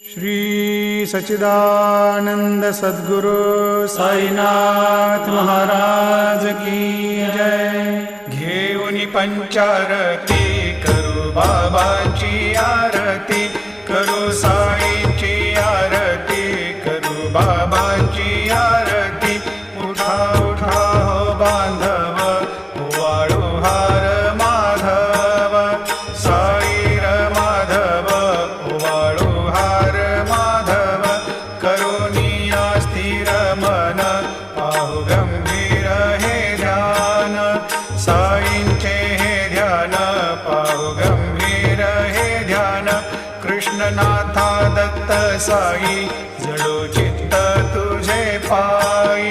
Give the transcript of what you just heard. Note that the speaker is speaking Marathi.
श्री सच्चिदानंद सद्गुरु साईनाथ महाराज की जय। घेऊन पंचारती करू बाबाची आरती, करू साईंची आरती, करू बाबांची आरती। उठा उठा हो बांधव, वाळू हार माधव, साई र माधव, वाळू हार माधव। करुणिया स्थिर मन, पाहु गंभीर हे ध्यान, साईंचे हे ध्यान, पाहु गंभीर हे ध्यान। कृष्णनाथा दत्त साई, जडो चित्त तुझे पायी,